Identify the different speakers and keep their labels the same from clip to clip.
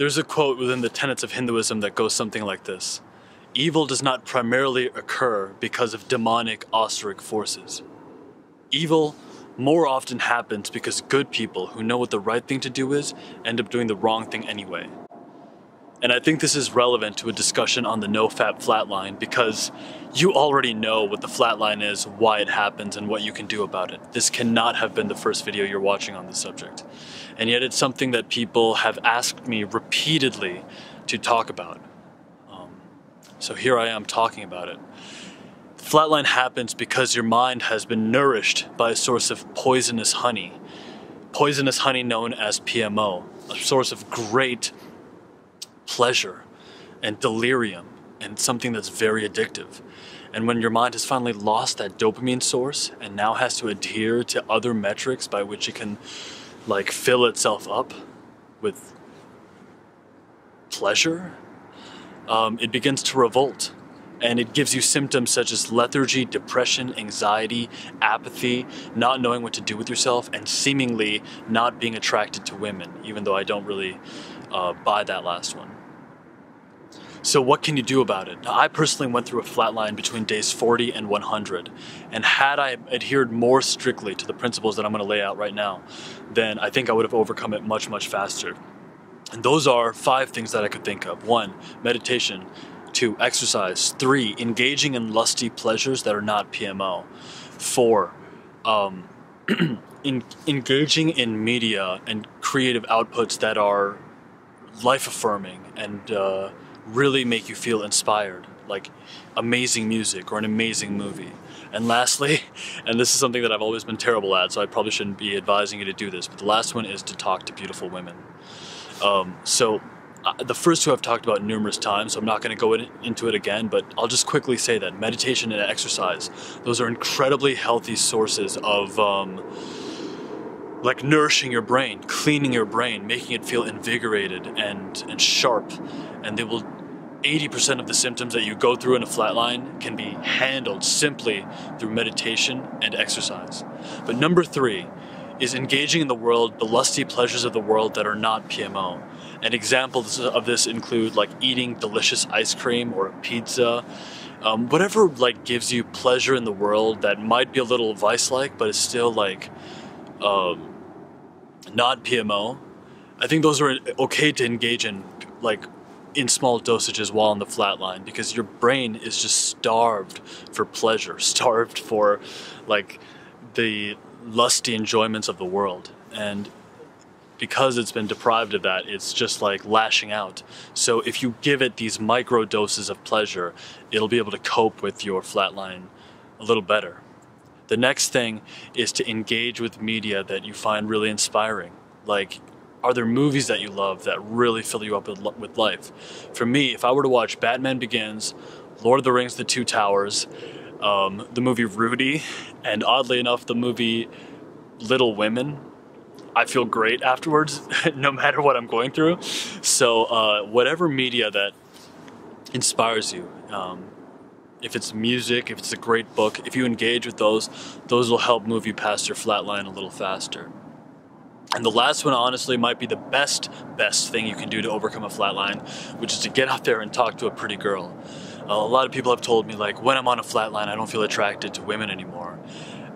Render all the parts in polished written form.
Speaker 1: There's a quote within the tenets of Hinduism that goes something like this: evil does not primarily occur because of demonic austeric forces. Evil more often happens because good people who know what the right thing to do is end up doing the wrong thing anyway. And I think this is relevant to a discussion on the NoFap flatline because you already know what the flatline is, why it happens, and what you can do about it. This cannot have been the first video you're watching on this subject. And yet it's something that people have asked me repeatedly to talk about. So here I am talking about it. Flatline happens because your mind has been nourished by a source of poisonous honey. Poisonous honey known as PMO, a source of great pleasure and delirium and something that's very addictive. And when your mind has finally lost that dopamine source and now has to adhere to other metrics by which it can like fill itself up with pleasure, it begins to revolt. And it gives you symptoms such as lethargy, depression, anxiety, apathy, not knowing what to do with yourself, and seemingly not being attracted to women, even though I don't really buy that last one. So what can you do about it? Now, I personally went through a flatline between days 40 and 100, and had I adhered more strictly to the principles that I'm going to lay out right now, then I think I would have overcome it much, much faster. And those are 5 things that I could think of. 1, meditation. 2, exercise. 3, engaging in lusty pleasures that are not PMO. 4, engaging in media and creative outputs that are life-affirming and really make you feel inspired, like amazing music or an amazing movie. And lastly, and this is something that I've always been terrible at, so I probably shouldn't be advising you to do this, but the last one is to talk to beautiful women. The first 2 I've talked about numerous times, so I'm not going to go into it again, but I'll just quickly say that meditation and exercise, those are incredibly healthy sources of like nourishing your brain, cleaning your brain, making it feel invigorated and sharp. And they will, 80% of the symptoms that you go through in a flatline can be handled simply through meditation and exercise. But number 3 is engaging in the world, the lusty pleasures of the world that are not PMO. And examples of this include like eating delicious ice cream or a pizza, whatever like gives you pleasure in the world that might be a little vice-like, but is still like not PMO. I think those are okay to engage in, like in small dosages while on the flatline, because your brain is just starved for pleasure, starved for like the lusty enjoyments of the world. And because it's been deprived of that, it's just like lashing out. So if you give it these micro doses of pleasure, it'll be able to cope with your flatline a little better. The next thing is to engage with media that you find really inspiring. Like, are there movies that you love that really fill you up with life? For me, if I were to watch Batman Begins, Lord of the Rings, The Two Towers, the movie Rudy, and oddly enough, the movie Little Women, I feel great afterwards, no matter what I'm going through. So whatever media that inspires you, if it's music, if it's a great book, if you engage with those will help move you past your flatline a little faster. And the last one, honestly, might be the best thing you can do to overcome a flatline, which is to get out there and talk to a pretty girl. A lot of people have told me, like, when I'm on a flatline, I don't feel attracted to women anymore.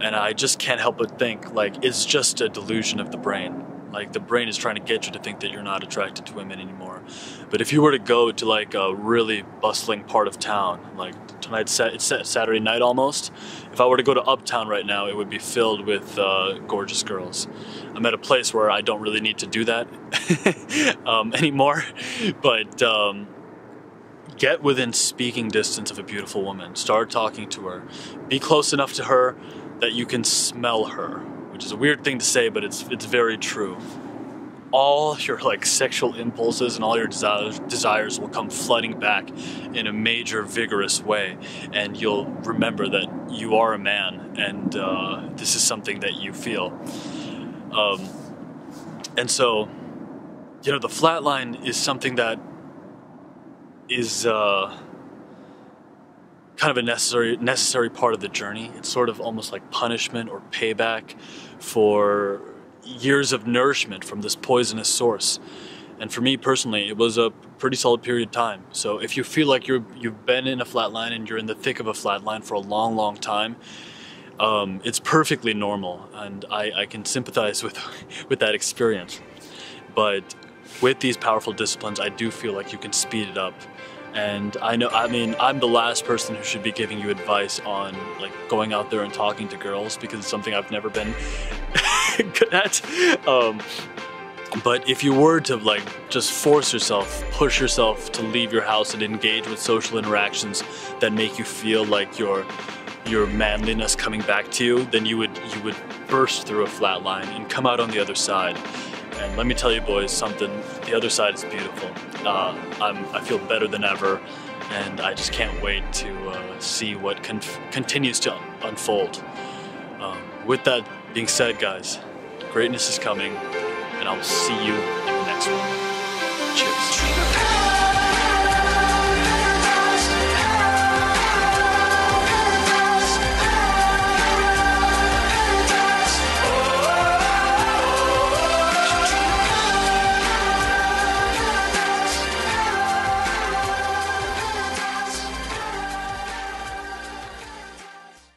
Speaker 1: And I just can't help but think, like, it's just a delusion of the brain. Like, the brain is trying to get you to think that you're not attracted to women anymore. But if you were to go to, like, a really bustling part of town, like, tonight's it's Saturday night almost. If I were to go to Uptown right now, it would be filled with gorgeous girls. I'm at a place where I don't really need to do that anymore. But get within speaking distance of a beautiful woman. Start talking to her. Be close enough to her that you can smell her, which is a weird thing to say, but it's very true. All your like sexual impulses and all your desires will come flooding back in a major, vigorous way, and you'll remember that you are a man, and this is something that you feel. And so, you know, the flatline is something that is kind of a necessary part of the journey. It's sort of almost like punishment or payback for years of nourishment from this poisonous source. And for me personally, it was a pretty solid period of time. So if you feel like you've been in a flatline and you're in the thick of a flatline for a long time, it's perfectly normal, and I can sympathize with with that experience. But with these powerful disciplines, I do feel like you can speed it up. And I mean, I'm the last person who should be giving you advice on like going out there and talking to girls, because it's something I've never been good at. But if you were to like just force yourself, push yourself to leave your house and engage with social interactions that make you feel like your manliness coming back to you, then you would burst through a flat line and come out on the other side. And let me tell you boys something, the other side is beautiful. I feel better than ever, and I just can't wait to see what continues to unfold. With that being said, guys, greatness is coming, and I'll see you in the next one.